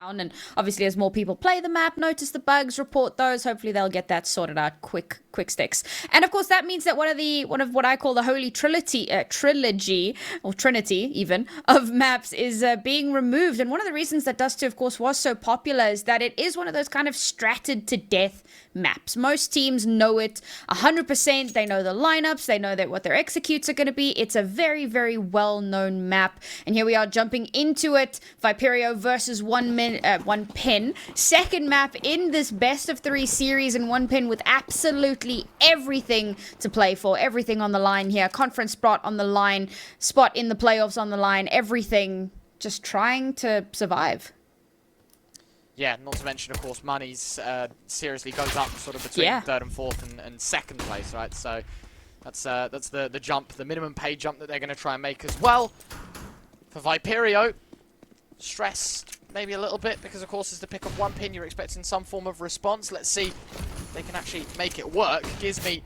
And obviously, as more people play the map, notice the bugs, report those, hopefully they'll get that sorted out quick sticks. And of course, that means that one of what I call the holy trilogy or trinity even of maps is being removed. And one of the reasons that Dust2 of course was so popular is that it is one of those kind of stratted to death maps. Most teams know it 100%. They know the lineups, they know that what their executes are going to be. It's a very, very well-known map, and here we are jumping into it. Viperio versus one pin, second map in this best of 3 series, and one pin with absolutely everything to play for, everything on the line here. Conference spot on the line, spot in the playoffs on the line, everything just trying to survive. Yeah, not to mention, of course, money's seriously goes up sort of between third and fourth and second place, right? So that's the jump, the minimum pay jump that they're going to try and make as well. For Viperio, stressed maybe a little bit because, of course, as the pick of one pin, you're expecting some form of response. Let's see if they can actually make it work. Gizmy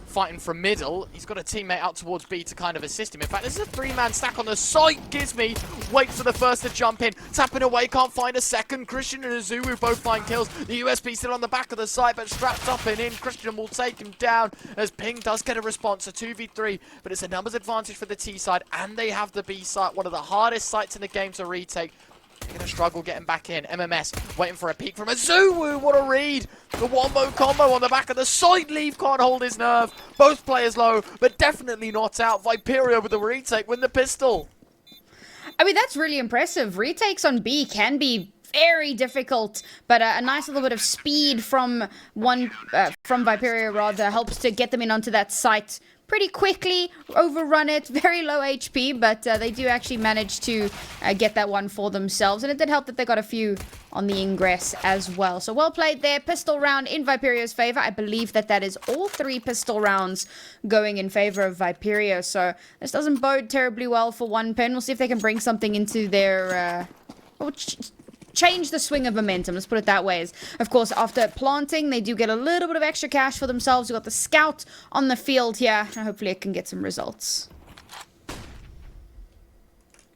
fighting from middle. He's got a teammate out towards B to kind of assist him. In fact, this is a 3-man stack on the site. Gizmy waits for the first to jump in. Tapping away, can't find a second. Christian and Azu both find kills. The USB still on the back of the site, but strapped up and in. Christian will take him down as Ping does get a response, a 2v3, but it's a numbers advantage for the T side, and they have the B site, one of the hardest sites in the game to retake. They're going to struggle getting back in. MMS waiting for a peek from Azu. What a read. The wombo combo on the back of the side. Leave can't hold his nerve. Both players low, but definitely not out. Viperio with the retake, win the pistol. I mean, that's really impressive. Retakes on B can be very difficult, but a nice little bit of speed from Viperio rather helps to get them in onto that site pretty quickly, overrun it, very low HP, but they do actually manage to get that one for themselves, and it did help that they got a few on the ingress as well. So well played there. Pistol round in Viperio's favor. I believe that is all 3 pistol rounds going in favor of Viperio, so this doesn't bode terribly well for one pin. We'll see if they can bring something into their change the swing of momentum, let's put it that way. As, of course, after planting, they do get a little bit of extra cash for themselves. We've got the scout on the field here, and hopefully it can get some results.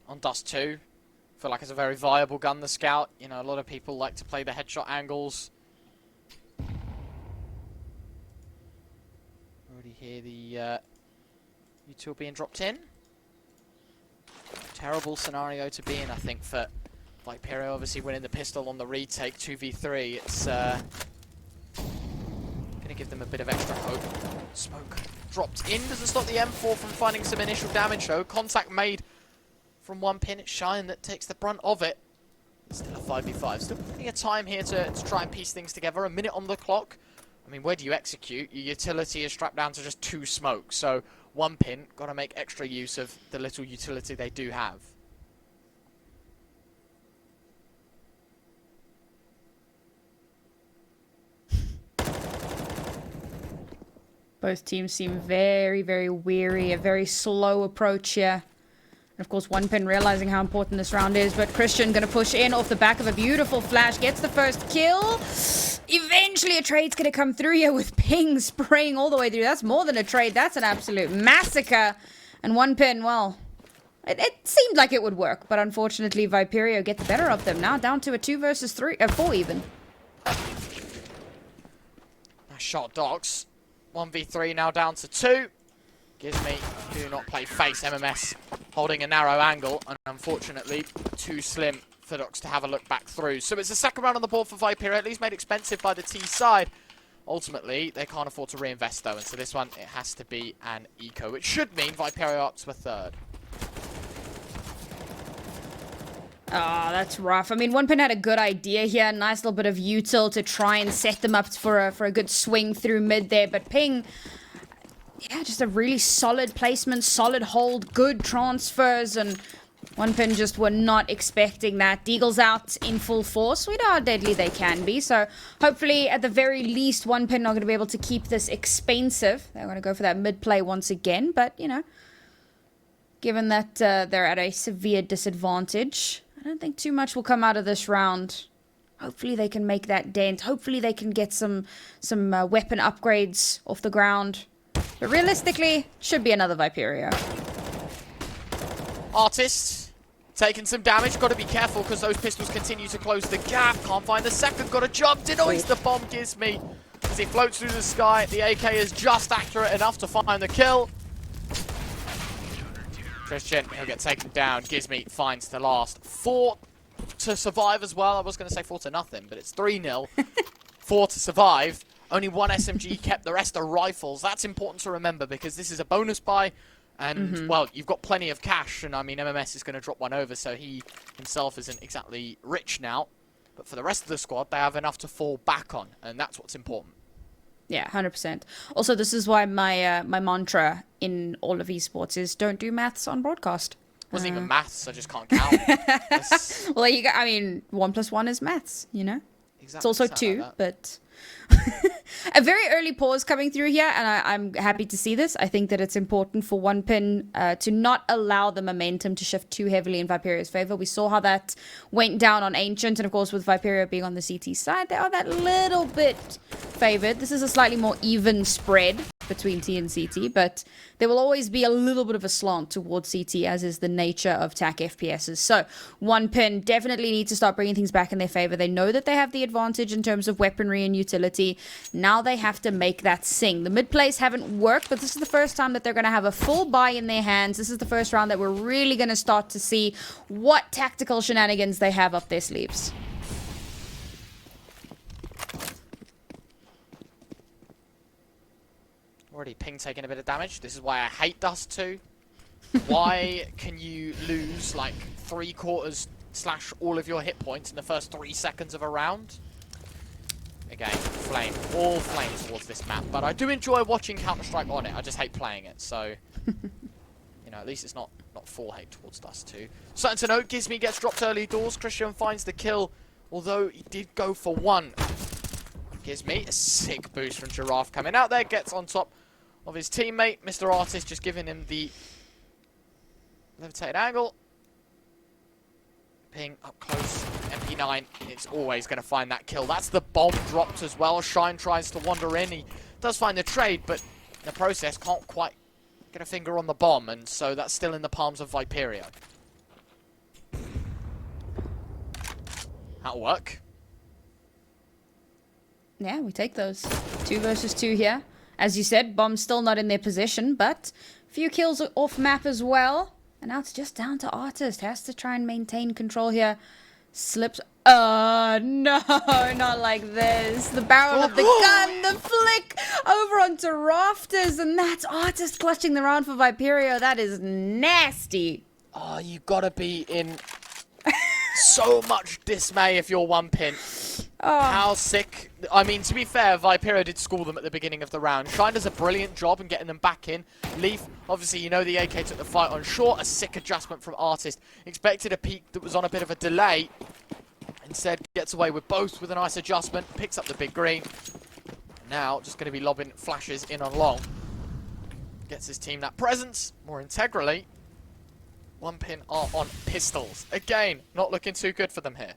On Dust2, feel like it's a very viable gun, the scout. You know, a lot of people like to play the headshot angles. Already hear the util being dropped in. Terrible scenario to be in, I think, for Viperio obviously winning the pistol on the retake, 2v3. It's going to give them a bit of extra hope. Smoke dropped in. Doesn't stop the M4 from finding some initial damage, though. Contact made from one pin. It's Shine that takes the brunt of it. Still a 5v5. Still plenty of time here to try and piece things together. A minute on the clock. I mean, where do you execute? Your utility is strapped down to just 2 smokes. So one pin, got to make extra use of the little utility they do have. Both teams seem very, very weary. A very slow approach here. And of course, one pin realizing how important this round is. But Christian going to push in off the back of a beautiful flash. Gets the first kill. Eventually, a trade's going to come through here with Ping spraying all the way through. That's more than a trade. That's an absolute massacre. And one pin, well, it seemed like it would work. But unfortunately, Viperio gets better of them. Now down to a 2 versus 4 even. Nice shot, Dogs. 1v3 now down to 2. Gizmy do not play face. MMS holding a narrow angle, and unfortunately too slim for Dox to have a look back through. So it's the second round on the board for Viperio, at least made expensive by the T side. Ultimately, they can't afford to reinvest though, and so this one, it has to be an eco, which should mean Viperio up to a 3rd. Oh, that's rough. I mean, one pin had a good idea here. Nice little bit of util to try and set them up for a good swing through mid there. But Ping, yeah, just a really solid placement, solid hold, good transfers. And one pin just were not expecting that. Deagle's out in full force. We know how deadly they can be. So hopefully, at the very least, one pin are going to be able to keep this expensive. They're going to go for that mid play once again. But, you know, given that they're at a severe disadvantage, I don't think too much will come out of this round. Hopefully they can make that dent. Hopefully they can get some weapon upgrades off the ground. But realistically, should be another Viperio. Artist Taking some damage, got to be careful because those pistols continue to close the gap. Can't find the second, got to jump. Denoise the bomb GizMy as he floats through the sky. The AK is just accurate enough to find the kill. Christian, he'll get taken down. GizMy finds the last. 4 to survive as well. I was going to say 4 to nothing, but it's 3-0. 4 to survive. Only 1 SMG kept, the rest are rifles. That's important to remember because this is a bonus buy. And, well, you've got plenty of cash, and I mean, MMS is going to drop one over, so he himself isn't exactly rich now. But for the rest of the squad, they have enough to fall back on, and that's what's important. Yeah, 100%. Also, this is why my my mantra in all of esports is don't do maths on broadcast. Wasn't even maths, I just can't count. Well, there you go. I mean, 1 + 1 is maths, you know? Exactly, It's also 2, like but... A very early pause coming through here, and I'm happy to see this. I think that it's important for OnePin to not allow the momentum to shift too heavily in Viperio's favor. We saw how that went down on Ancient, and of course with Viperio being on the CT side, they are that little bit favored. This is a slightly more even spread between T and CT, but there will always be a little bit of a slant towards CT, as is the nature of TAC FPSs. So OnePin definitely need to start bringing things back in their favor. They know that they have the advantage in terms of weaponry and utility. Now they have to make that sing. The mid plays haven't worked, but this is the first time that they're going to have a full buy in their hands. This is the first round that we're really going to start to see what tactical shenanigans they have up their sleeves. Already Ping taking a bit of damage. This is why I hate Dust2. Why can you lose like 3/4 / all of your hit points in the first 3 seconds of a round? Again, flame. All flame towards this map. But I do enjoy watching Counter-Strike on it. I just hate playing it. So, you know, at least it's not full hate towards Dust2. Certain to note, GizMy gets dropped early doors. Christian finds the kill, although he did go for 1. GizMy, a sick boost from Giraffe coming out there. Gets on top of his teammate. Mr. Artist just giving him the levitated angle. Ping up close. MP9, it's always going to find that kill. That's the bomb dropped as well. Shine tries to wander in. He does find the trade, but in the process can't quite get a finger on the bomb, and so that's still in the palms of Viperio. That'll work. Yeah, we take those. 2 versus 2 here. As you said, bomb's still not in their position, but a few kills off map as well. And now it's just down to Artist. Has to try and maintain control here. Slips. No, not like this. The barrel of the gun, the flick over onto rafters, and that's Artist clutching the round for Viperio. That is nasty. Oh, you gotta be in so much dismay if you're OnePin. Oh. How sick. I mean, to be fair, Viperio did school them at the beginning of the round. Shine does a brilliant job in getting them back in. Leaf, obviously, you know the AK took the fight on short. A sick adjustment from Artist. Expected a peak that was on a bit of a delay. Instead, gets away with both with a nice adjustment. Picks up the big green. Now, just going to be lobbing flashes in on long. Gets his team that presence. More integrally, OnePin are on pistols. Again, not looking too good for them here.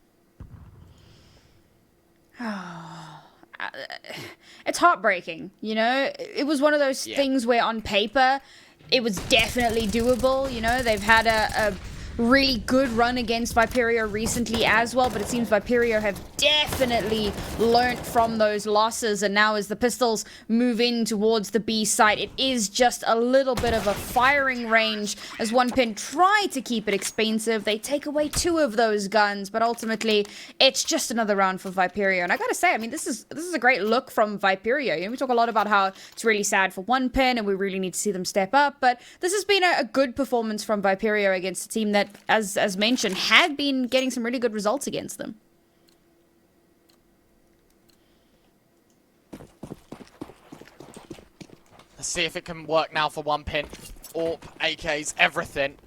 It's heartbreaking, you know? It was one of those things where on paper, it was definitely doable, you know? They've had a really good run against Viperio recently as well, but it seems Viperio have definitely learnt from those losses, and now as the pistols move in towards the B site, it is just a little bit of a firing range as OnePin try to keep it expensive. They take away 2 of those guns, but ultimately it's just another round for Viperio. And I gotta say, I mean, this is a great look from Viperio. You know, we talk a lot about how it's really sad for OnePin and we really need to see them step up, but this has been a good performance from Viperio against a team that, as mentioned, had been getting some really good results against them. Let's see if it can work now for OnePin. AWP, AKs, everything.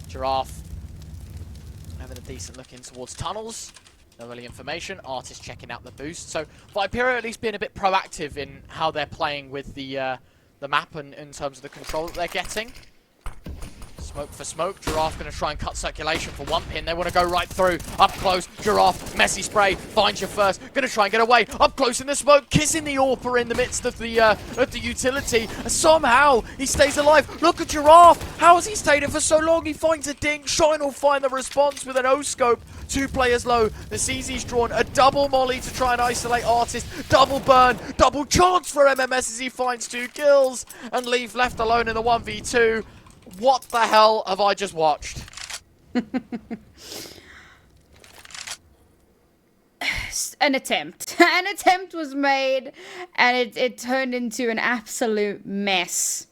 Giraffe having a decent look in towards tunnels. No early information. Artist checking out the boost. So Viperio at least being a bit proactive in how they're playing with the map and in terms of the control that they're getting. Smoke for smoke. Giraffe going to try and cut circulation for one pin. They want to go right through. Up close. Giraffe. Messy spray. Finds you first. Going to try and get away. Up close in the smoke. Kissing the AWPer in the midst of the utility. And somehow he stays alive. Look at Giraffe. How has he stayed in for so long? He finds a dink. Shine will find the response with an O-scope. 2 players low. The CZ's drawn a double molly to try and isolate Artist. Double burn. Double chance for MMS as he finds 2 kills. And Leaf left alone in the 1v2. What the hell have I just watched? An attempt. An attempt was made, and it turned into an absolute mess.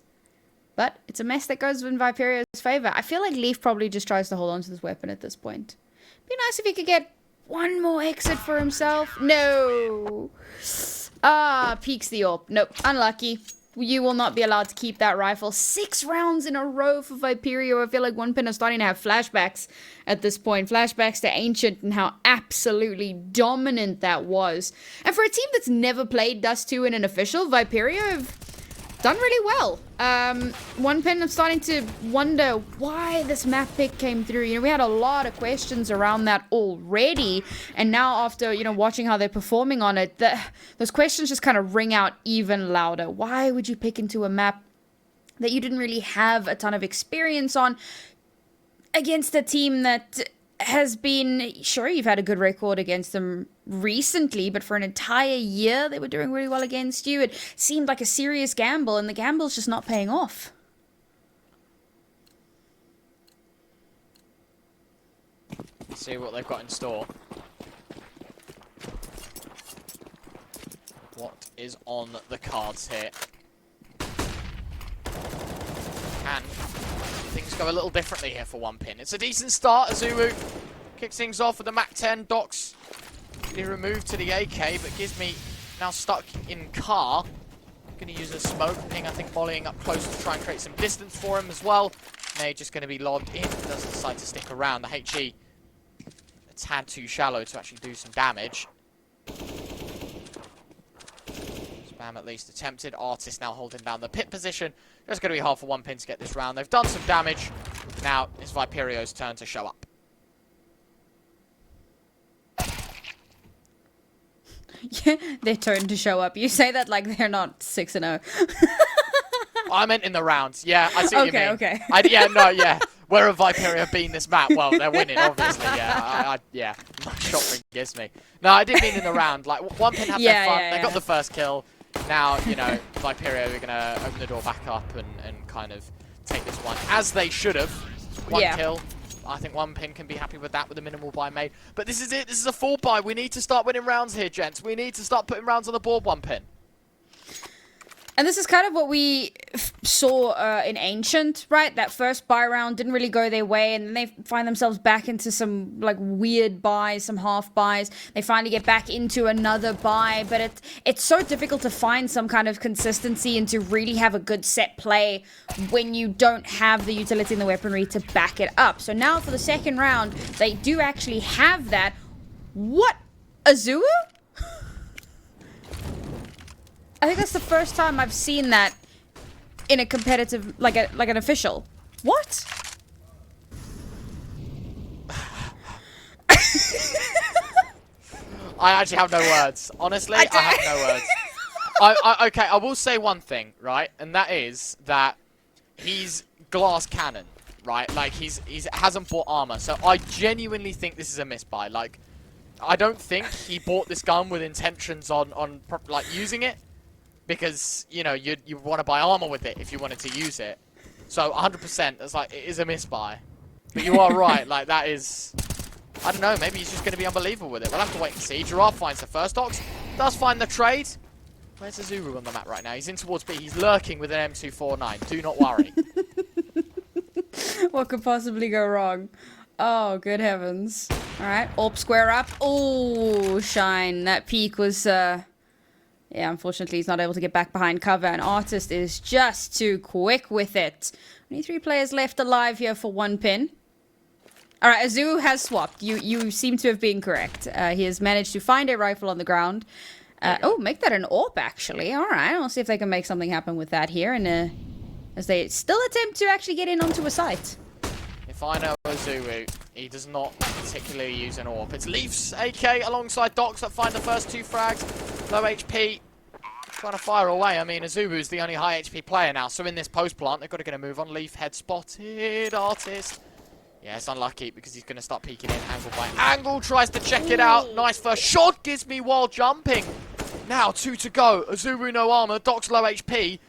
But it's a mess that goes in Viperio's favor. I feel like Leaf probably just tries to hold on to this weapon at this point. Be nice if he could get one more exit for himself. No. Ah, peeks the AWP. Nope, unlucky. You will not be allowed to keep that rifle. 6 rounds in a row for Viperio. I feel like OnePin is starting to have flashbacks at this point. Flashbacks to Ancient and how absolutely dominant that was. And for a team that's never played Dust2 in an official, Viperio have done really well. OnePin, I'm starting to wonder why this map pick came through. You know, we had a lot of questions around that already. And now after, you know, watching how they're performing on it, those questions just kind of ring out even louder. Why would you pick into a map that you didn't really have a ton of experience on against a team that has been, sure, you've had a good record against them recently, but for an entire year they were doing really well against you. It seemed like a serious gamble, and the gamble's just not paying off. See what they've got in store. What is on the cards here? Can things go a little differently here for OnePin? It's a decent start. Azuru kicks things off with the MAC-10. Docs be removed to the AK, but Gizmy now stuck in car. Going to use a smoke ping, I think, volleying up close to try and create some distance for him as well. Nay just going to be lobbed in. Doesn't decide to stick around. The HE a tad too shallow to actually do some damage. Spam at least attempted. Artist now holding down the pit position. Just going to be hard for OnePin to get this round. They've done some damage. Now it's Viperio's turn to show up. Yeah, their turn to show up. You say that like they're not 6-0. I meant in the rounds. Yeah, I see what you mean. Okay. Yeah. Where have Viperio been this map? Well, they're winning, obviously. Yeah, nice shot from Gizmy. No, I did mean in the round. Like, OnePin had their fun. They got the first kill. Now, you know, Viperio are going to open the door back up and kind of take this one, as they should have. One kill. I think OnePin can be happy with that with a minimal buy made. But this is it. This is a full buy. We need to start winning rounds here, gents. We need to start putting rounds on the board, OnePin. And this is kind of what we saw in Ancient, right? That first buy round didn't really go their way, and then they find themselves back into some like weird buys, some half buys. They finally get back into another buy, but it's so difficult to find some kind of consistency and to really have a good set play when you don't have the utility and the weaponry to back it up. So now for the second round, they do actually have that. What? Azuru? I think that's the first time I've seen that in a competitive, like an official. What? I actually have no words. Honestly, I have no words. Okay, I will say one thing, right? And that is that he's glass cannon, right? Like, he hasn't bought armor. So I genuinely think this is a misbuy. Like, I don't think he bought this gun with intentions on like, using it. Because, you know, you want to buy armor with it if you wanted to use it. So 100%, it's like, it is a misbuy. But you are right, like, that is... I don't know, maybe he's just going to be unbelievable with it. We'll have to wait and see. Giraffe finds the first Ox. Does find the trade. Where's Azuru on the map right now? He's in towards B. He's lurking with an M249. Do not worry. What could possibly go wrong? Oh, good heavens. Alright, AWP square up. Oh, Shine. That peak was... Yeah, unfortunately, he's not able to get back behind cover, and Artist is just too quick with it. Only 3 players left alive here for OnePin. Alright, Azuru has swapped. You seem to have been correct. He has managed to find a rifle on the ground. Oh, make that an AWP, actually. Alright, I'll see if they can make something happen with that here, and as they still attempt to actually get in onto a site. if I know Azuru, he does not particularly use an AWP. It's Leafs, AK, alongside Docs that find the first 2 frags. Low HP. Trying to fire away. I mean, Azubu's the only high HP player now, so in this post plant, they've got to get a move on. Leaf head spotted. Artist. Yeah, it's unlucky because he's going to start peeking in. Angle by angle. Tries to check it out. Nice first shot. Gizmy while jumping. Now 2 to go. Azubu no armor. Doc's low HP.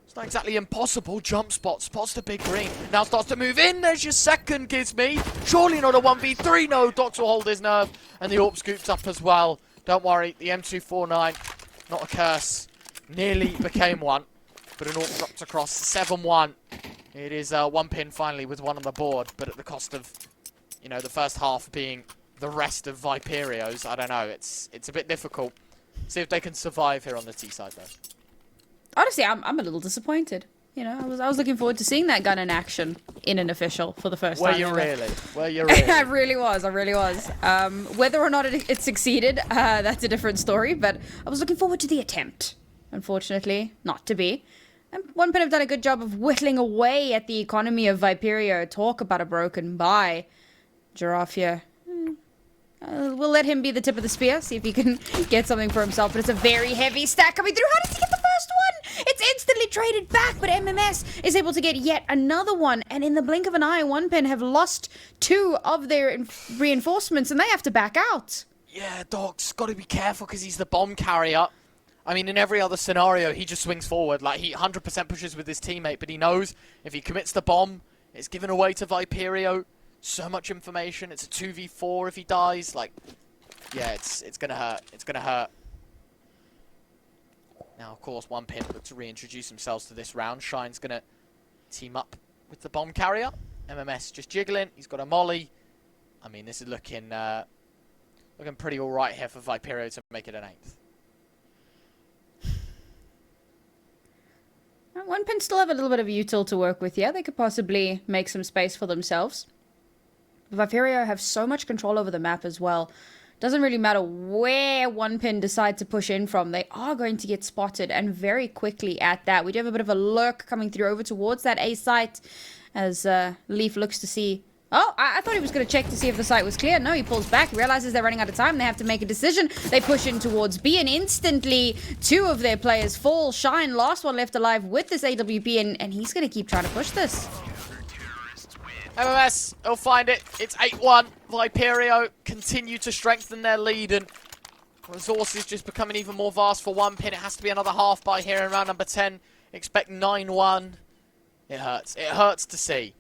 It's not exactly impossible. Jump spot. Spots the big green. Now starts to move in. There's your second Gizmy. Surely not a 1v3. No, Docs will hold his nerve. And the AWP scoops up as well. Don't worry. The M249. Not a curse. Nearly became one, but an AWP dropped across 7-1. It is 1 pin finally with 1 on the board, but at the cost of, you know, the first half being the rest of Viperio's. I don't know. It's a bit difficult. See if they can survive here on the T side though. Honestly, I'm a little disappointed. You know, I was looking forward to seeing that gun in action in an official for the first time. Were you really? Were you really? I really was. Whether or not it succeeded, that's a different story. But I was looking forward to the attempt. Unfortunately, not to be. And 1pin have done a good job of whittling away at the economy of Viperio. Talk about a broken bye. Giraffe here. We'll let him be the tip of the spear, see if he can get something for himself. But it's a very heavy stack coming through. How does he get the first one? It's instantly traded back, but MMS is able to get yet another one. And in the blink of an eye, 1pin have lost 2 of their reinforcements, and they have to back out. Yeah, Doc's got to be careful because he's the bomb carrier. I mean, in every other scenario, he just swings forward. Like, he 100% pushes with his teammate, but he knows if he commits the bomb, it's given away to Viperio. So much information. It's a 2v4 if he dies. Like, yeah, it's gonna hurt. It's gonna hurt. Now, of course, 1pin look to reintroduce themselves to this round. Shine's gonna team up with the bomb carrier. MMS just jiggling. He's got a molly. I mean, this is looking pretty all right here for Viperio to make it an 8th. 1pin still have a little bit of util to work with, yeah. They could possibly make some space for themselves. Viperio have so much control over the map as well. Doesn't really matter where 1pin decide to push in from. They are going to get spotted, and very quickly at that. We do have a bit of a lurk coming through over towards that A site as Leaf looks to see... Oh, I thought he was going to check to see if the site was clear. No, he pulls back, realizes they're running out of time. They have to make a decision. They push in towards B, and instantly 2 of their players fall. Shine, last one left alive with this AWP, and he's going to keep trying to push this. MMS, he'll find it. It's 8-1. Viperio continue to strengthen their lead, and resources just becoming even more vast for 1pin. It has to be another half by here in round number 10. Expect 9-1. It hurts. It hurts to see.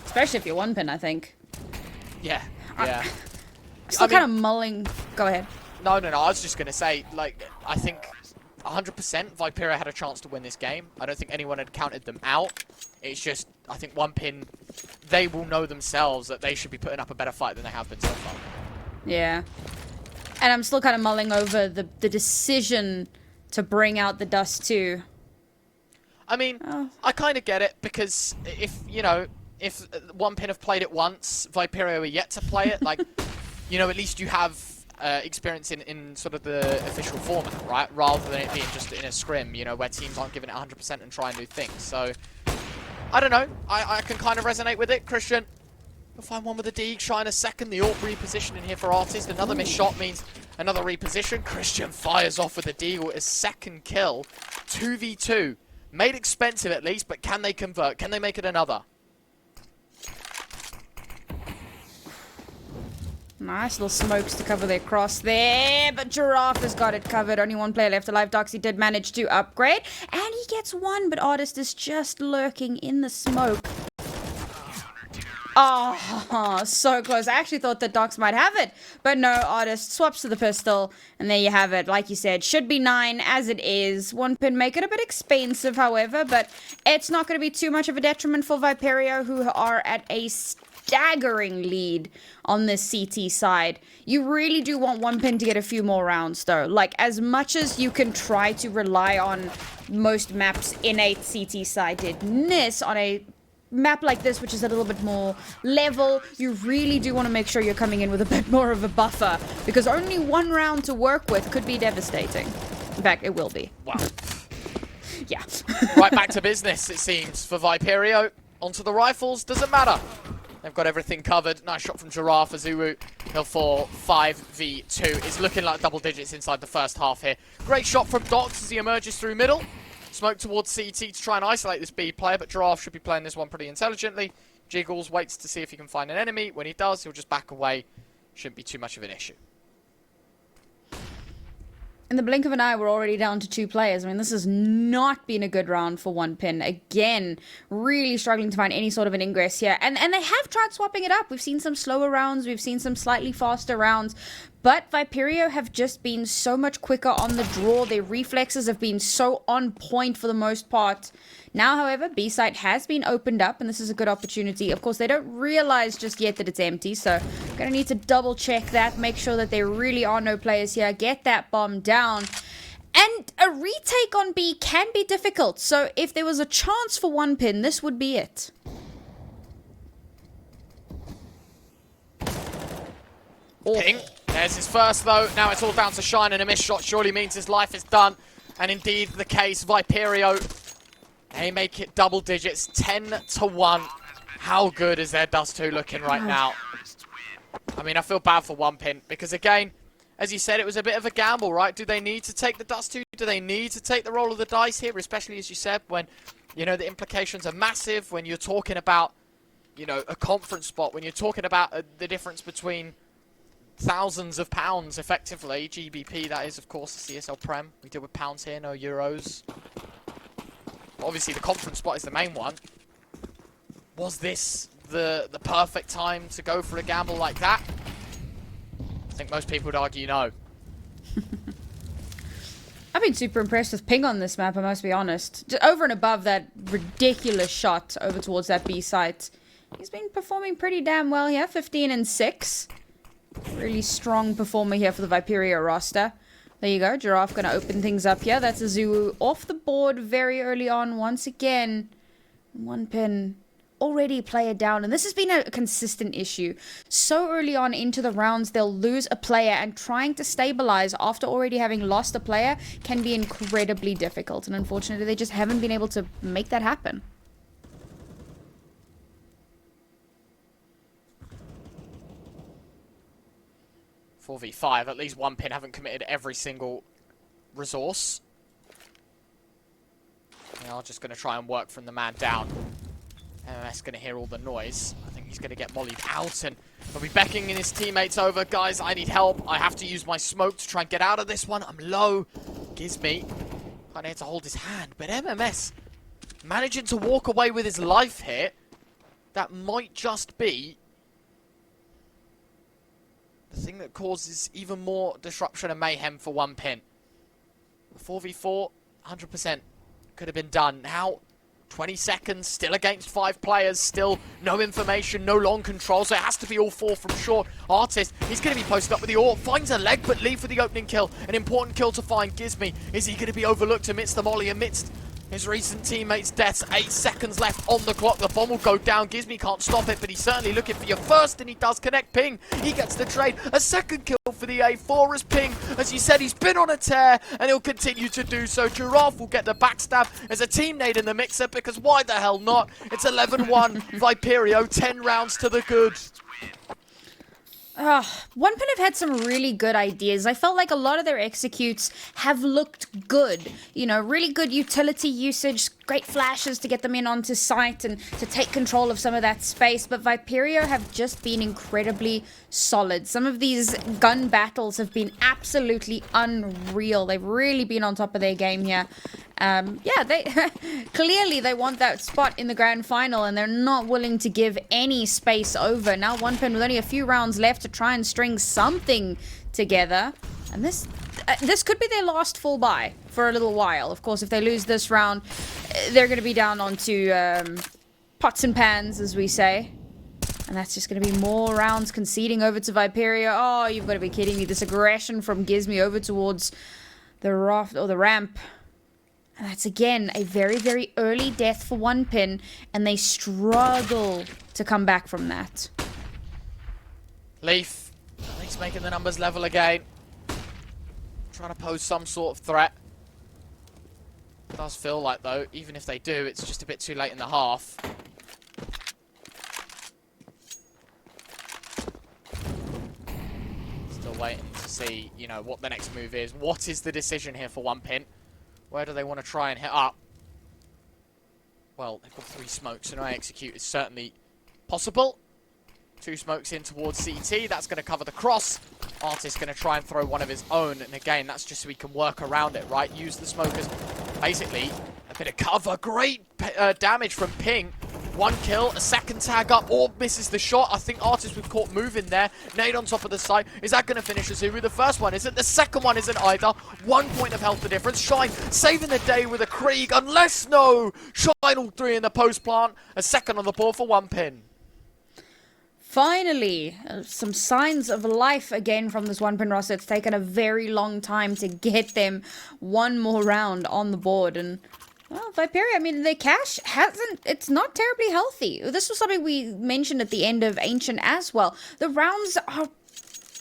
Especially if you're 1pin, I think. Yeah, yeah. I'm still kind of mulling. Go ahead. No. I was just going to say, like, I think 100% Viperio had a chance to win this game. I don't think anyone had counted them out. It's just, I think 1pin, they will know themselves that they should be putting up a better fight than they have been so far. Yeah. And I'm still kind of mulling over the decision to bring out the Dust2. I mean, I kind of get it, because if 1pin have played it once, Viperio are yet to play it, like, you know, at least you have experience in sort of the official format, right? Rather than it being just in a scrim, you know, where teams aren't giving it 100% and trying new things. So, I don't know. I can kind of resonate with it. Christian, we'll find one with a D, Shine a second. The AWP repositioning here for Artist. Another missed shot means another reposition. Christian fires off with a Deagle, his second kill. 2v2. Made expensive at least, but can they convert? Can they make it another? Nice little smokes to cover their cross there, but Giraffe has got it covered. Only 1 player left alive. Doxy did manage to upgrade, and he gets 1, but Artist is just lurking in the smoke. Oh, so close. I actually thought that Dox might have it, but no, Artist swaps to the pistol, and there you have it. Like you said, should be 9 as it is. 1pin make it a bit expensive, however, but it's not going to be too much of a detriment for Viperio, who are at a staggering lead on this CT side. You really do want 1pin to get a few more rounds, though. Like, as much as you can try to rely on most maps' innate CT-sidedness on a map like this, which is a little bit more level, you really do want to make sure you're coming in with a bit more of a buffer, because only 1 round to work with could be devastating. In fact, it will be. Wow. Yeah. Right back to business, it seems, for Viperio. onto the rifles. Doesn't matter. They've got everything covered. Nice shot from Giraffe. Azuru, he'll fall 5v2. It's looking like double digits inside the first half here. Great shot from Dox as he emerges through middle. Smoke towards CT to try and isolate this B player, but Giraffe should be playing this one pretty intelligently. Jiggles waits to see if he can find an enemy. When he does, he'll just back away. Shouldn't be too much of an issue. In the blink of an eye, we're already down to 2 players. I mean, this has not been a good round for OnePin. Again, really struggling to find any sort of an ingress here. And they have tried swapping it up. We've seen some slower rounds. We've seen some slightly faster rounds. But Viperio have just been so much quicker on the draw. Their reflexes have been so on point for the most part. Now, however, B site has been opened up, and this is a good opportunity. Of course, they don't realize just yet that it's empty, so gonna need to double check that, make sure that there really are no players here, get that bomb down. And a retake on B can be difficult, so if there was a chance for OnePin, this would be it. Ping. There's his first, though. Now it's all down to Shine, and a missed shot surely means his life is done. And indeed, the case, Viperio, they make it double digits, 10-1. How good is their Dust2 looking right now? I mean, I feel bad for OnePin, because again, as you said, it was a bit of a gamble, right? Do they need to take the Dust2? Do they need to take the roll of the dice here? Especially, as you said, when, you know, the implications are massive, when you're talking about, you know, a conference spot, when you're talking about the difference between thousands of pounds, effectively. GBP, that is, of course, the CSL Prem. We deal with pounds here, no euros. But obviously, the conference spot is the main one. Was this the perfect time to go for a gamble like that? I think most people would argue no. I've been super impressed with Ping on this map, I must be honest. Just over and above that ridiculous shot over towards that B site, he's been performing pretty damn well here. 15 and 6. Really strong performer here for the Viperio roster. There you go. Giraffe going to open things up here. That's Azuu off the board very early on. Once again, OnePin already player down. And this has been a consistent issue. So early on into the rounds, they'll lose a player. And trying to stabilize after already having lost a player can be incredibly difficult. And unfortunately, they just haven't been able to make that happen. 4v5, at least OnePin haven't committed every single resource. They are just going to try and work from the man down. MMS going to hear all the noise. I think he's going to get mollied out, and he'll be beckoning his teammates over. Guys, I need help. I have to use my smoke to try and get out of this one. I'm low. Gizmy kind of had to hold his hand, but MMS managing to walk away with his life here. That might just be the thing that causes even more disruption and mayhem for OnePin. 4v4, 100% could have been done. Now, 20 seconds, still against 5 players, still no information, no long control, so it has to be all 4 from short. Artist, he's going to be posted up with the AWP, finds a leg, but leave for the opening kill. An important kill to find. Gizmy, is he going to be overlooked amidst the molly, amidst his recent teammates' deaths? 8 seconds left on the clock. The bomb will go down. Gizmy can't stop it, but he's certainly looking for your first, and he does connect. Ping, he gets the trade. A second kill for the A4 as Ping, as you said, he's been on a tear, and he'll continue to do so. Giraffe will get the backstab as a team nade in the mixer, because why the hell not? It's 11-1. Viperio, 10 rounds to the good. OnePin have had some really good ideas. I felt like a lot of their executes have looked good. You know, really good utility usage, great flashes to get them in onto site and to take control of some of that space. But Viperio have just been incredibly solid. Some of these gun battles have been absolutely unreal. They've really been on top of their game here. Yeah, they clearly they want that spot in the grand final, and they're not willing to give any space over. Now OnePin with only a few rounds left to try and string something together, and this could be their last full buy for a little while. Of course, if they lose this round, they're going to be down onto pots and pans, as we say. And that's just going to be more rounds conceding over to Viperio. Oh, you've got to be kidding me. This aggression from Gizmy over towards the raft or the ramp. And that's, again, a very, very early death for OnePin, and they struggle to come back from that. Leaf, at least making the numbers level again. Trying to pose some sort of threat. It does feel like, though, even if they do, it's just a bit too late in the half. still waiting to see, you know, what the next move is. What is the decision here for OnePin? Where do they want to try and hit up? Well, they've got 3 smokes, so no execute is certainly possible. 2 smokes in towards CT. That's going to cover the cross. Artist going to try and throw one of his own. And again, that's just so he can work around it, right? Use the smokers. Basically, a bit of cover. Great damage from Ping. 1 kill, a second tag up. Orb misses the shot. I think Artist was caught moving there. Nade on top of the site. Is that going to finish Azuru? The first one isn't. The second one isn't either. 1 point of health the difference. Shine saving the day with a Krieg. Unless, no. Shine all 3 in the post plant. A second on the board for OnePin. Finally, some signs of life again from this OnePin roster. It's taken a very long time to get them one more round on the board. And, well, Viperio, I mean, their cash it's not terribly healthy. This was something we mentioned at the end of Ancient as well. The rounds are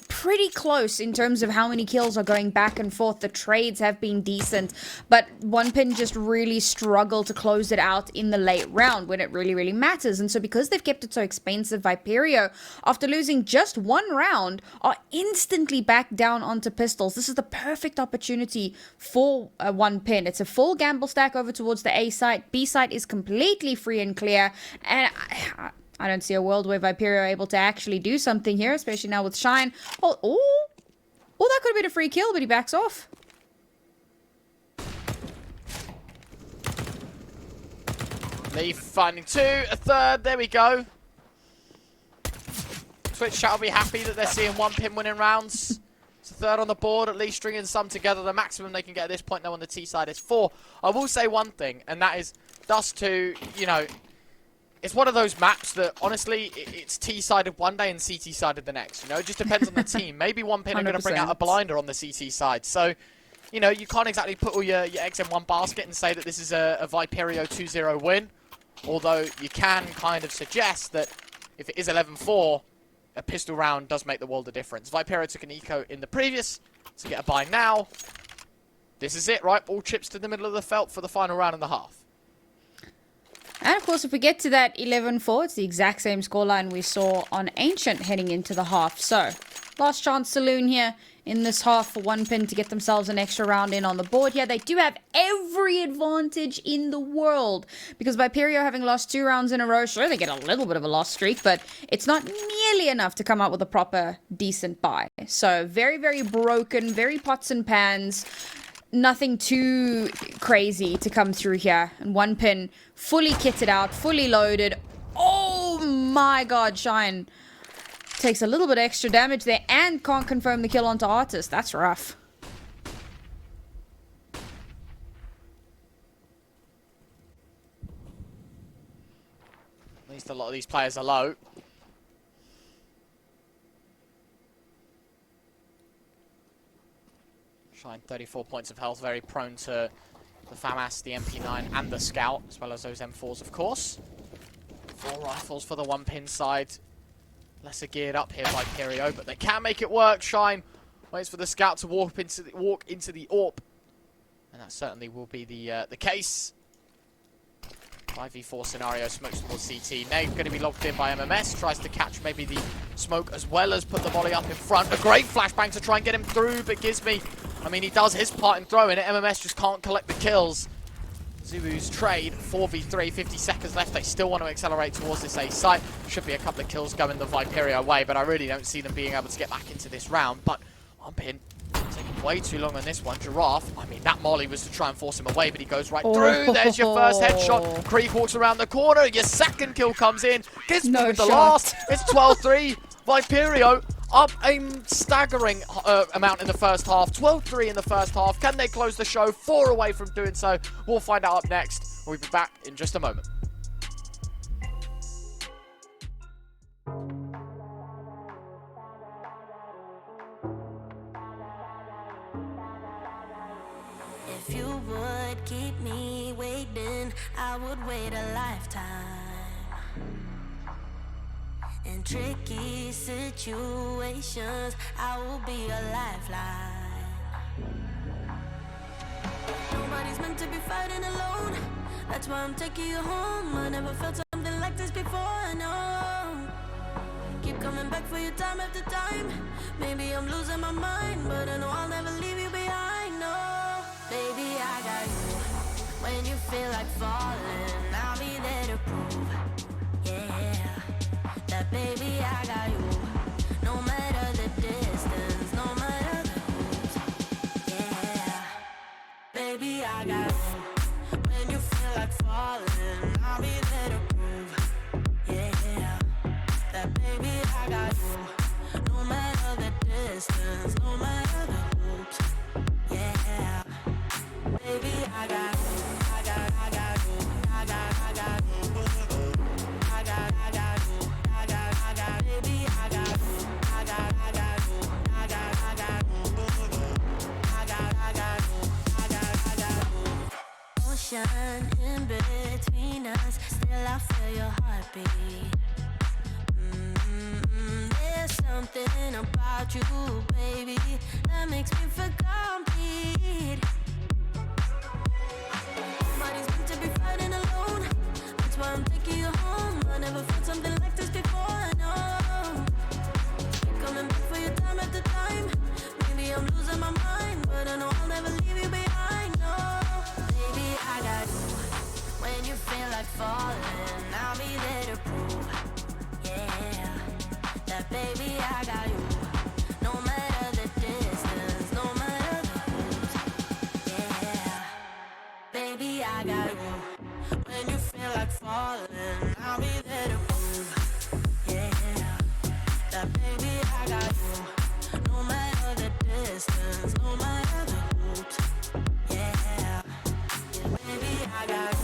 pretty close in terms of how many kills are going back and forth. The trades have been decent, but OnePin just really struggled to close it out in the late round when it really matters. And so because they've kept it so expensive, Viperio, after losing just 1 round, are instantly back down onto pistols. This is the perfect opportunity for OnePin. It's a full gamble stack over towards the A site. B site is completely free and clear, and I don't see a world where Viperio are able to actually do something here, especially now with Shine. Oh, that could have been a free kill, but he backs off. Leaf finding 2, a third, there we go. Twitch chat will be happy that they're seeing OnePin winning rounds. It's a third on the board, at least stringing some together. The maximum they can get at this point now on the T side is 4. I will say one thing, and that is Dust2, you know, it's one of those maps that, honestly, it's T-sided one day and CT-sided the next. You know, it just depends on the team. Maybe OnePin are going to bring out a blinder on the CT side. So, you know, you can't exactly put all your eggs in one basket and say that this is a Viperio 2-0 win. Although, you can kind of suggest that if it is 11-4, a pistol round does make the world of difference. Viperio took an eco in the previous to get a buy now. This is it, right? All chips to the middle of the felt for the final round and a half. And of course, if we get to that 11-4, it's the exact same scoreline we saw on Ancient heading into the half. So, last chance saloon here in this half for OnePin to get themselves an extra round in on the board here. They do have every advantage in the world because Viperio, having lost 2 rounds in a row, sure, they get a little bit of a loss streak, but it's not nearly enough to come out with a proper, decent buy. So, very broken, very pots and pans. Nothing too crazy to come through here. And OnePin fully kitted out, fully loaded. Oh my god, Shine takes a little bit extra damage there and can't confirm the kill onto Artist. That's rough. At least a lot of these players are low. Shine 34 points of health, very prone to the FAMAS, the MP9 and the Scout, as well as those M4s of course. 4 rifles for the OnePin side. Lesser geared up here by Viperio, but they can make it work. Shine waits for the Scout to walk into the AWP. And that certainly will be the case. 5v4 scenario, smokes towards CT. Nade going to be locked in by MMS. Tries to catch maybe the smoke as well as put the volley up in front. A great flashbang to try and get him through, but Gizmy, I mean, he does his part in throwing it. MMS just can't collect the kills. Zubu's trade, 4v3, 50 seconds left. They still want to accelerate towards this A site. Should be a couple of kills going the Viperio way, but I really don't see them being able to get back into this round. But OnePin taking way too long on this one. Giraffe, I mean, that molly was to try and force him away, but he goes right through. There's your first headshot. Krieg walks around the corner. Your second kill comes in. Gizmy with the last. It's 12-3. Viperio up a staggering amount in the first half. 12-3 in the first half. Can they close the show? 4 away from doing so. We'll find out up next. We'll be back in just a moment. If you would keep me waiting, I would wait a lifetime. In tricky situations, I will be a lifeline. Nobody's meant to be fighting alone. That's why I'm taking you home. I never felt something like this before, no. Keep Coming back for you time after time. Maybe I'm losing my mind, but I know I'll never leave you behind. No, baby, I got you. When you feel like falling, I'll be there to prove, yeah, that baby, I got you. No matter the distance, no matter the hoops, yeah, baby, I got you. When you feel like falling, I'll be there to prove, yeah, that baby, I got you. No matter the distance, no matter the hoops, yeah, baby, I got you. In between us, still I feel your heartbeat. There's something about you, baby, that makes me feel complete. Nobody's meant to be fighting alone. That's why I'm taking you home. I never felt something like this before, no. Coming back for your time after time. Maybe I'm losing my mind, but I know I'll never leave you behind, no. Baby, I got you. When you feel like falling, I'll be there to prove, yeah, that baby, I got you. No matter the distance, no matter the hoops, yeah, baby, I got you. When you feel like falling, I'll be there to prove, yeah, that baby, I got you. No matter the distance, no matter the hoops, yeah, baby, I got you.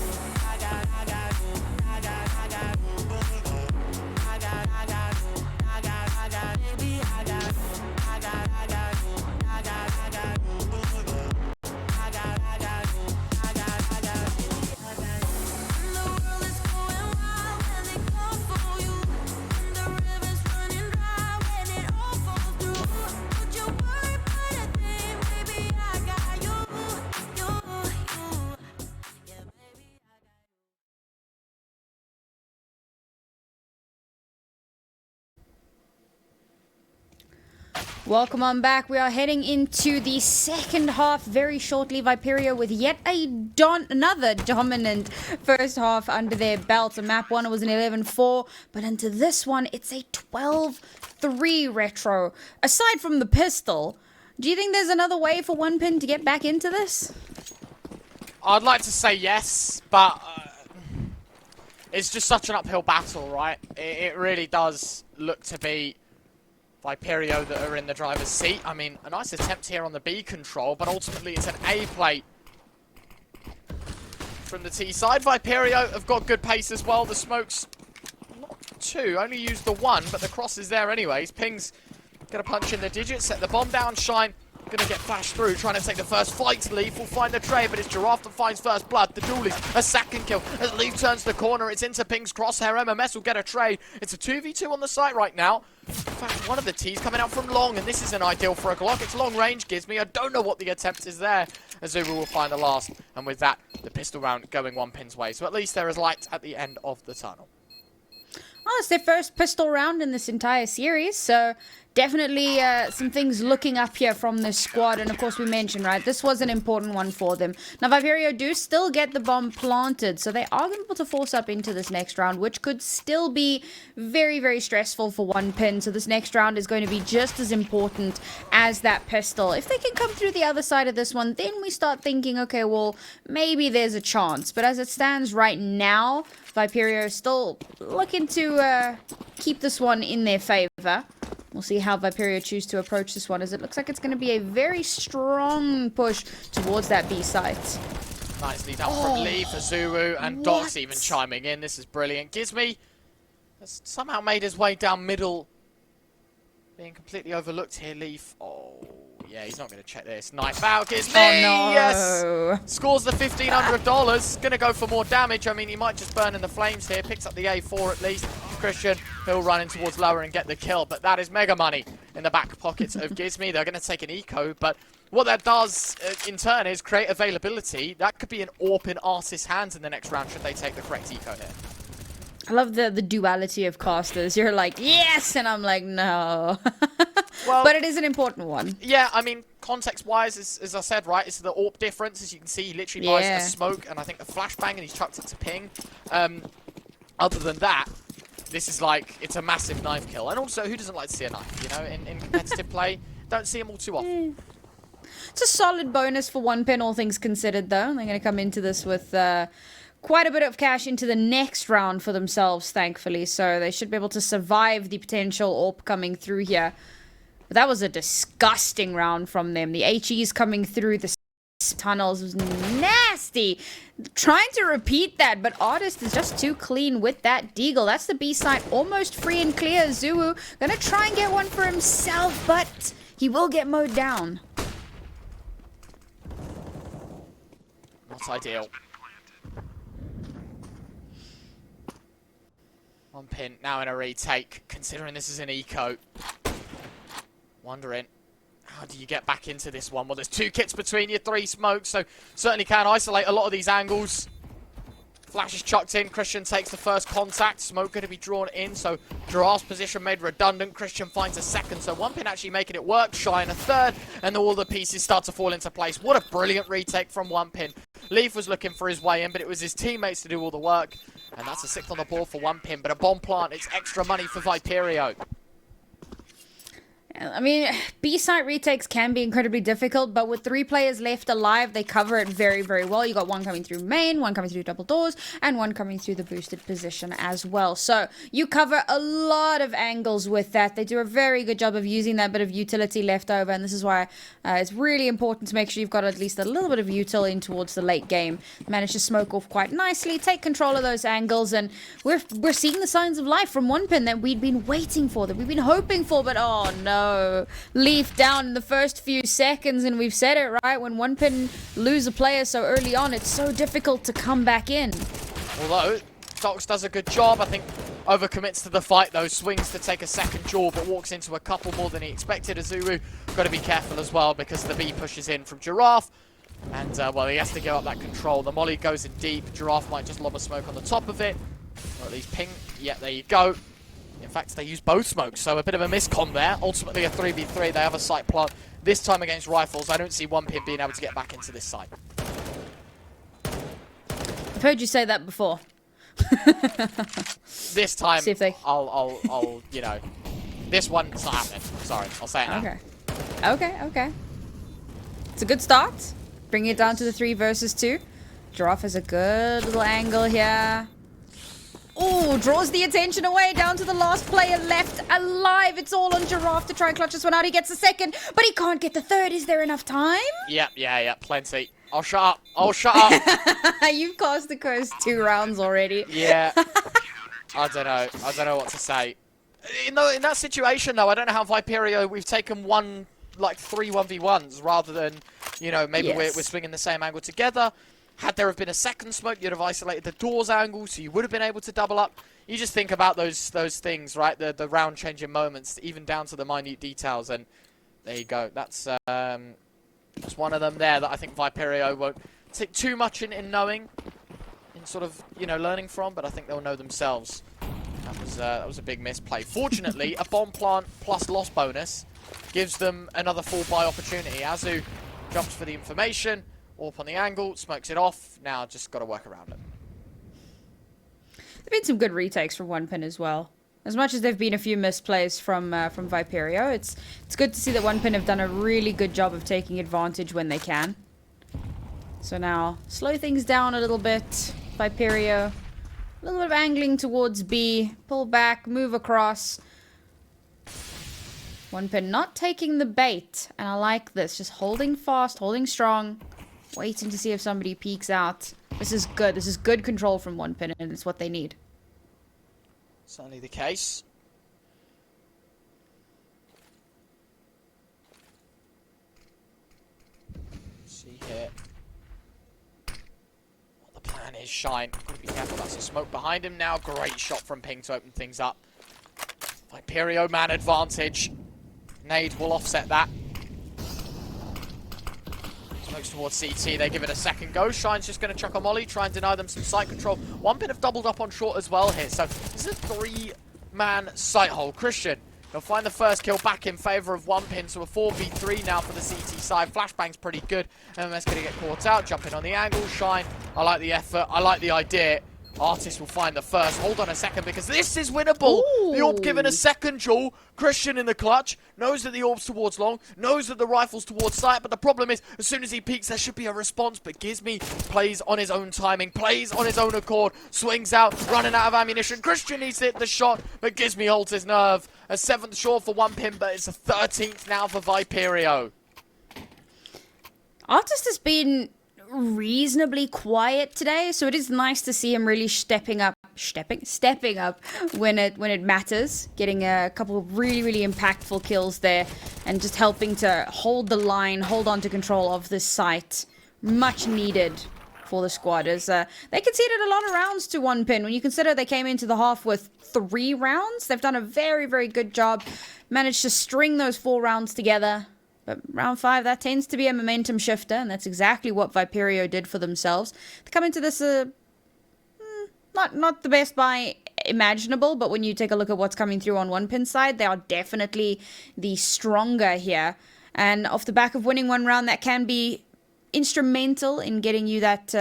Welcome on back. We are heading into the second half very shortly. Viperio with yet another dominant first half under their belt. A map one, it was an 11-4, but into this one, it's a 12-3 retro. Aside from the pistol, do you think there's another way for One Pin to get back into this? I'd like to say yes, but it's just such an uphill battle, right? It really does look to be Viperio that are in the driver's seat. I mean, a nice attempt here on the B control, but ultimately it's an A plate from the T side. Viperio have got good pace as well. The smokes, not two, only used the one, but the cross is there anyways. Ping's gonna punch in the digits, set the bomb down. Shine gonna get flashed through, trying to take the first fight. Leaf will find the tray, but it's Giraffe that finds first blood. The duelist, a second kill. As Leaf turns the corner, it's into Ping's crosshair. MMS will get a tray. It's a 2v2 on the site right now. In fact, one of the T's coming out from long, and this isn't ideal for a Glock. It's long range, GizMy. I don't know what the attempt is there. Azuma will find the last, and with that, the pistol round going One Pin's way. So at least there is light at the end of the tunnel. Oh, it's their first pistol round in this entire series, so definitely some things looking up here from this squad. And of course we mentioned, right, this was an important one for them. Now Viperio do still get the bomb planted, so they are able to force up into this next round, which could still be very, very stressful for One Pin. So this next round is going to be just as important as that pistol. If they can come through the other side of this one, then we start thinking, okay, well, maybe there's a chance. But as it stands right now, Viperio is still looking to keep this one in their favor. We'll see how Viperio choose to approach this one, as it looks like it's going to be a very strong push towards that B site. Nicely done from Lee for Zuru, and Doc's even chiming in. This is brilliant. GizMy has somehow made his way down middle, being completely overlooked here. Leaf, oh yeah, he's not going to check this. Knife out, GizMy! Oh no! Yes! Scores the $1,500. Going to go for more damage. I mean, he might just burn in the flames here. Picks up the A4 at least. Christian, he'll run in towards lower and get the kill, but that is mega money in the back pockets of GizMy. They're going to take an eco, but what that does in turn is create availability. That could be an AWP in Arce's hands in the next round should they take the correct eco here. I love the duality of casters. You're like, yes! And I'm like, no. Well, but it is an important one. Yeah, I mean, context-wise, as I said, right, it's the AWP difference. As you can see, he literally buys a smoke and I think a flashbang and he's chucked it to ping. Other than that, this is like, it's a massive knife kill. And also, who doesn't like to see a knife, you know, in competitive play? Don't see them all too often. It's a solid bonus for 1pin, all things considered, though. They're going to come into this with quite a bit of cash into the next round for themselves, thankfully. So they should be able to survive the potential AWP coming through here. But that was a disgusting round from them. The HEs coming through the tunnels was nasty. Trying to repeat that, but Artist is just too clean with that deagle. That's the B side, almost free and clear. Zuu gonna try and get one for himself, but he will get mowed down. Not ideal. 1pin now in a retake, considering this is an eco. Wondering, how do you get back into this one? Well, there's 2 kits between you, 3 smokes, so certainly can isolate a lot of these angles. Flash is chucked in, Christian takes the first contact, smoke going to be drawn in, so Giraffe's position made redundant, Christian finds a second, so 1pin actually making it work, Shy in a third, and all the pieces start to fall into place. What a brilliant retake from 1pin. Leaf was looking for his way in, but it was his teammates to do all the work, and that's a 6th on the board for 1pin, but a bomb plant, it's extra money for Viperio. I mean, B-site retakes can be incredibly difficult, but with 3 players left alive, they cover it very, very well. You got one coming through main, one coming through double doors, and one coming through the boosted position as well. So you cover a lot of angles with that. They do a very good job of using that bit of utility left over, and this is why it's really important to make sure you've got at least a little bit of util in towards the late game. Manage to smoke off quite nicely, take control of those angles, and we're seeing the signs of life from 1pin that we'd been waiting for, that we've been hoping for, but oh no. Leaf down in the first few seconds, and we've said it, right? When 1pin lose a player so early on, it's so difficult to come back in. Although, Dox does a good job, I think overcommits to the fight though, swings to take a second jaw, but walks into a couple more than he expected. Azuru got to be careful as well because the B pushes in from Giraffe, and well, he has to give up that control. The molly goes in deep, Giraffe might just lob a smoke on the top of it, or at least ping. Yeah, there you go. In fact, they use both smokes, so a bit of a miscom there. Ultimately, a 3v3. They have a site plant. This time against rifles, I don't see 1pin being able to get back into this site. I've heard you say that before. This time, See if they... I'll, you know, this one's not happening. Sorry, I'll say it now. Okay. It's a good start. Bringing it down to the 3 versus 2. Giraffe has a good little angle here. Oh, draws the attention away, down to the last player left alive. It's all on Giraffe to try and clutch this one out. He gets the second, but he can't get the third. Is there enough time? Yeah, plenty. I'll shut up. You've cast the curse 2 rounds already. Yeah. I don't know what to say. In that situation, though, I don't know how Viperio, we've taken 3 1v1s rather than, you know, maybe we're swinging the same angle together. Had there have been a second smoke, you'd have isolated the doors angle, so you would have been able to double up. You just think about those things, right? The round-changing moments, even down to the minute details, and there you go. That's one of them there that I think Viperio won't take too much in knowing, in sort of, you know, learning from, but I think they'll know themselves. That was a big misplay. Fortunately, a bomb plant plus loss bonus gives them another full buy opportunity. Azu jumps for the information. Up on the angle, smokes it off. Now just got to work around it. There've been some good retakes from 1pin as well. As much as there've been a few misplays from Viperio, it's good to see that 1pin have done a really good job of taking advantage when they can. So now slow things down a little bit. Viperio, a little bit of angling towards B, pull back, move across. 1pin not taking the bait, and I like this. Just holding fast, holding strong. Waiting to see if somebody peeks out. This is good. This is good control from 1pin, and it's what they need. Certainly the case. Let's see here what the plan is. Shine. Gotta be careful. That's a smoke behind him now. Great shot from Ping to open things up. Viperio man advantage. Nade will offset that. Smokes towards CT, they give it a second go. Shine's just going to chuck a molly, try and deny them some site control. One pin have doubled up on short as well here, so this is a 3-man site hole. Christian, he'll find the first kill back in favour of one pin, so a 4v3 now for the CT side. Flashbang's pretty good. MMS going to get caught out, jumping on the angle. Shine, I like the effort, I like the idea. Artist will find the first. Hold on a second, because this is winnable. Ooh. The orb given a second jewel. Christian in the clutch. Knows that the orb's towards long. Knows that the rifle's towards sight. But the problem is, as soon as he peeks, there should be a response. But Gizmy plays on his own timing. Plays on his own accord. Swings out, running out of ammunition. Christian needs to hit the shot, but Gizmy holds his nerve. A 7th short for one pin, but it's a 13th now for Viperio. Artist has been reasonably quiet today, so it is nice to see him really stepping up when it matters, getting a couple of really impactful kills there and just helping to hold the line, hold on to control of this site. Much needed for the squad, as they conceded a lot of rounds to one pin. When you consider they came into the half with 3 rounds, they've done a very good job, managed to string those 4 rounds together. But round 5, that tends to be a momentum shifter, and that's exactly what Viperio did for themselves. They come into this, not the best buy imaginable, but when you take a look at what's coming through on one pin side, they are definitely the stronger here. And off the back of winning 1 round, that can be instrumental in getting you that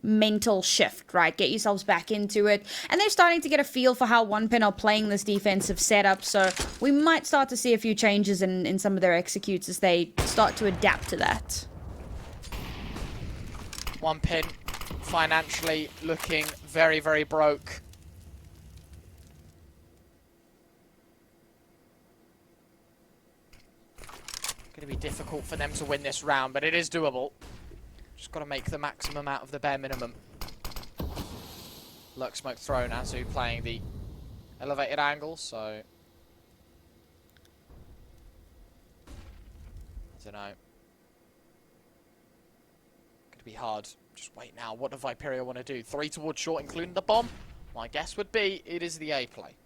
mental shift, right? Get yourselves back into it. And they're starting to get a feel for how one pin are playing this defensive setup, so we might start to see a few changes in some of their executes as they start to adapt to that. One pin financially looking very broke. Going to be difficult for them to win this round, but it is doable. Just got to make the maximum out of the bare minimum. Lurk smoke thrown, Azu playing the elevated angle, so I don't know. Gonna be hard. Just wait now. What do Viperio want to do? 3 towards short, including the bomb? My guess would be it is the A play.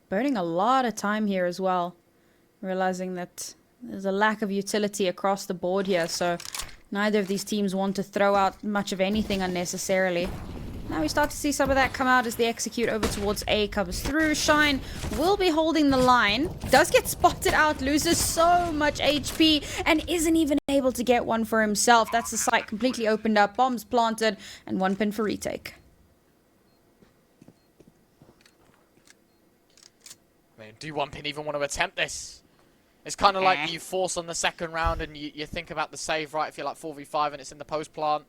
Burning a lot of time here as well. Realizing that there's a lack of utility across the board here, so neither of these teams want to throw out much of anything unnecessarily. Now we start to see some of that come out as the execute over towards A comes through. Shine will be holding the line. Does get spotted out, loses so much HP, and isn't even able to get one for himself. That's the site completely opened up, bombs planted, and one pin for retake. Do one pin even want to attempt this? It's kind of like you force on the second round and you think about the save, right? If you're like 4v5 and it's in the post plant.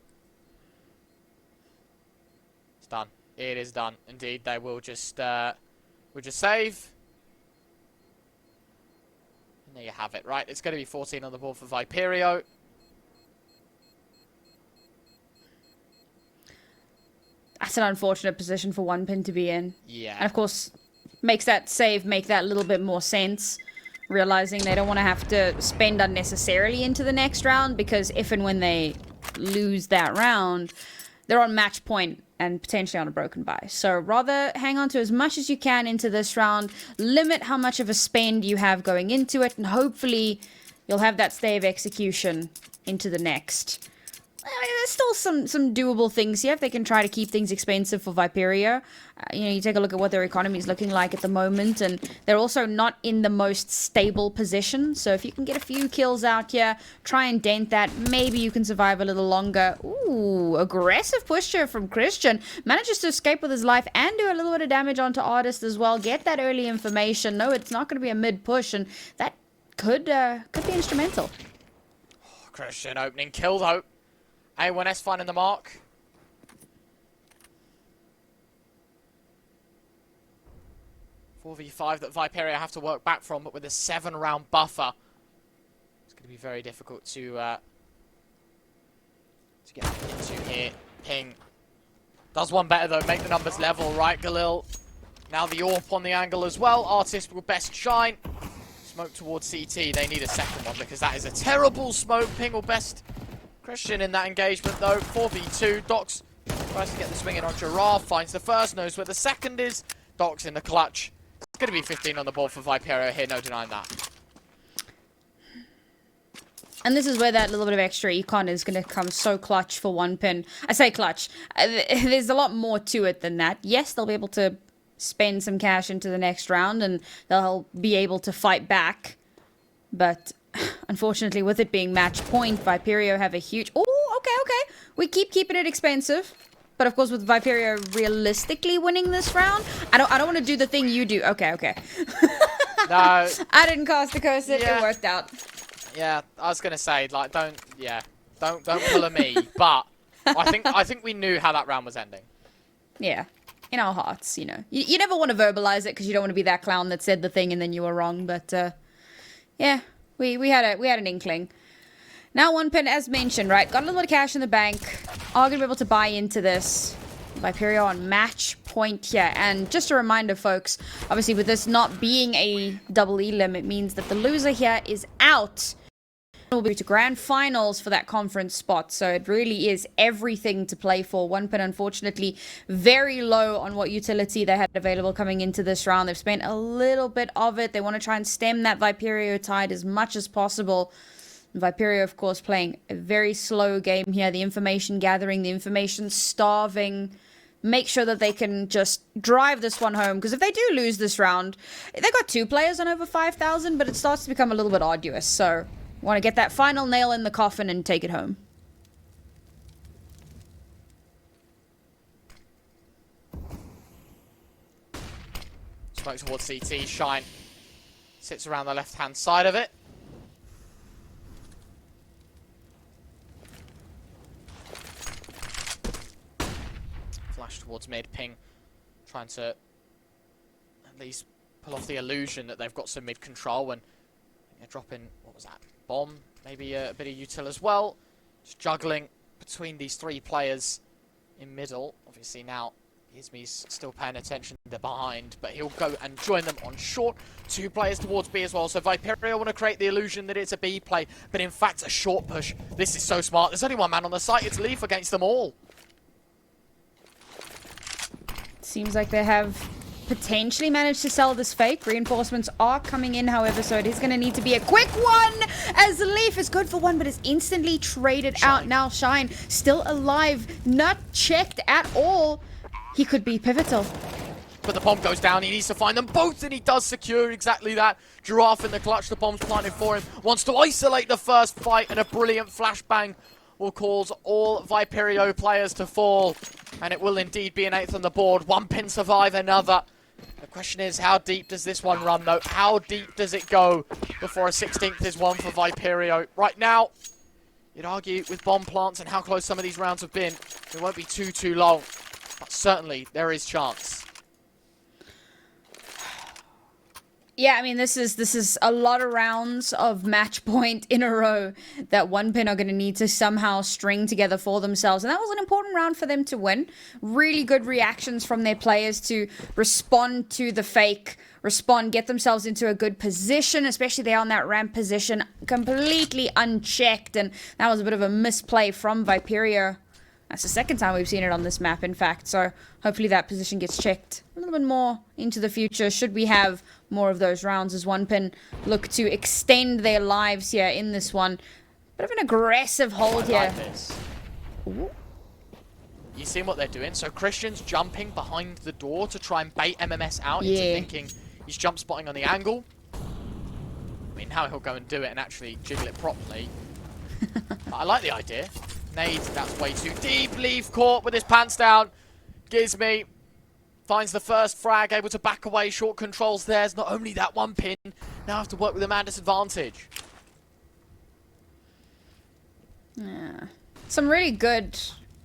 It's done. It is done. Indeed, they will just save. And there you have it, right? It's going to be 14 on the board for Viperio. That's an unfortunate position for one pin to be in. Yeah. And of course, makes that save make that little bit more sense. Realizing they don't want to have to spend unnecessarily into the next round, because if and when they lose that round, they're on match point and potentially on a broken buy. So rather hang on to as much as you can into this round, limit how much of a spend you have going into it, and hopefully you'll have that stay of execution into the next. I mean, there's still some doable things here if they can try to keep things expensive for Viperio. You know, you take a look at what their economy is looking like at the moment, and they're also not in the most stable position. So if you can get a few kills out here, try and dent that, maybe you can survive a little longer. Ooh, aggressive push here from Christian. Manages to escape with his life and do a little bit of damage onto Artist as well. Get that early information. No, it's not going to be a mid push, and that could be instrumental. Christian opening kill though. A1S finding the mark. .4v5 that Viperio have to work back from, but with a 7-round buffer, it's going to be very difficult to get into here. Ping does one better though, make the numbers level, right, Galil? Now the AWP on the angle as well. Artist will best shine. Smoke towards CT. They need a second one because that is a terrible smoke. Ping will best Christian in that engagement though. 4v2. Docs tries to get the swing in on Giraffe. Finds the first. Knows where the second is. Docs in the clutch. It's going to be 15 on the board for Viperio here. No denying that. And this is where that little bit of extra econ is going to come so clutch for one pin. I say clutch. There's a lot more to it than that. Yes, they'll be able to spend some cash into the next round and they'll be able to fight back. But unfortunately, with it being match point, Viperio have a huge... Oh, okay. We keep keeping it expensive. But of course, with Viperio realistically winning this round, I don't want to do the thing you do. Okay. No. I didn't cast the curse. It worked out. Yeah, I was gonna say, like, don't pull a me, but I think we knew how that round was ending. Yeah, in our hearts, you know. You never want to verbalize it because you don't want to be that clown that said the thing and then you were wrong. But yeah, we had an inkling. Now one pin, as mentioned, right? Got a little bit of cash in the bank. Are gonna be able to buy into this. Viperio on match point here. And just a reminder, folks, obviously with this not being a double elim, it means that the loser here is out. Will be to grand finals for that conference spot, so it really is everything to play for. One pin, unfortunately, very low on what utility they had available coming into this round. They've spent a little bit of it. They want to try and stem that Viperio tide as much as possible. Viperio, of course, playing a very slow game here. The information gathering, the information starving. Make sure that they can just drive this one home, because if they do lose this round, they've got 2 players on over 5,000, but it starts to become a little bit arduous, so... Want to get that final nail in the coffin and take it home. Smoke towards CT. Shine sits around the left-hand side of it. Flash towards mid. Ping trying to at least pull off the illusion that they've got some mid control when they're dropping, what was that? Bomb, maybe a bit of util as well. Just juggling between these 3 players in middle. Obviously now VIPGizmy's still paying attention. They're behind, but he'll go and join them on short. 2 players towards B as well. So Viperio want to create the illusion that it's a B play, but in fact a short push. This is so smart. There's only one man on the site. It's Leaf against them all. Seems like they have potentially managed to sell this fake. Reinforcements are coming in, however, so it is going to need to be a quick one, as Leaf is good for one, but is instantly traded out. Now Shine still alive, not checked at all. He could be pivotal. But the bomb goes down. He needs to find them both, and he does secure exactly that. Giraffe in the clutch. The bomb's planted for him. Wants to isolate the first fight, and a brilliant flashbang will cause all Viperio players to fall. And it will indeed be an 8th on the board. One pin survive another. The question is, how deep does this one run, though? How deep does it go before a 16th is won for Viperio? Right now, you'd argue with bomb plants and how close some of these rounds have been, it won't be too long. But certainly, there is chance. Yeah, I mean, this is a lot of rounds of match point in a row that one pin are going to need to somehow string together for themselves. And that was an important round for them to win. Really good reactions from their players to respond to the fake, get themselves into a good position, especially they're on that ramp position, completely unchecked. And that was a bit of a misplay from Viperio. That's the second time we've seen it on this map, in fact. So hopefully that position gets checked a little bit more into the future. Should we have more of those rounds as one pin look to extend their lives here in this one. Bit of an aggressive hold here. Like this. You see what they're doing? So Christian's jumping behind the door to try and bait MMS out into thinking he's jump spotting on the angle. I mean, now he'll go and do it and actually jiggle it properly. But I like the idea. Nade, that's way too deep. Leaf caught with his pants down. Gizmy finds the first frag, able to back away. Short controls theirs. Not only that, one pin. Now have to work with a man disadvantage. Yeah. Some really good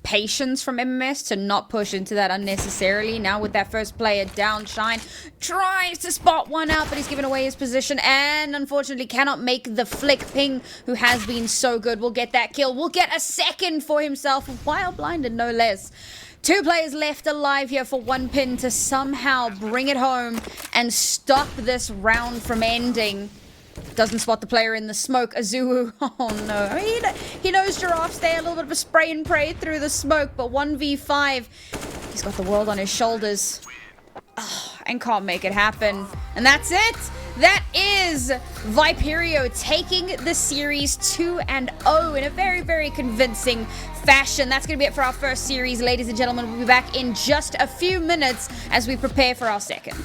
patience from MMS to not push into that unnecessarily. Now with that first player down, Shine tries to spot one out, but he's given away his position and unfortunately cannot make the flick. Ping, who has been so good, will get that kill. Will get a second for himself while blinded, no less. 2 players left alive here for one pin to somehow bring it home and stop this round from ending. Doesn't spot the player in the smoke. Azuhu, oh no. I mean, he knows Giraffe stay a little bit of a spray and pray through the smoke, but 1v5, he's got the world on his shoulders. Oh, and can't make it happen. And that's it. That is Viperio taking the series 2-0 in a very, very convincing fashion. That's going to be it for our first series, ladies and gentlemen. We'll be back in just a few minutes as we prepare for our second.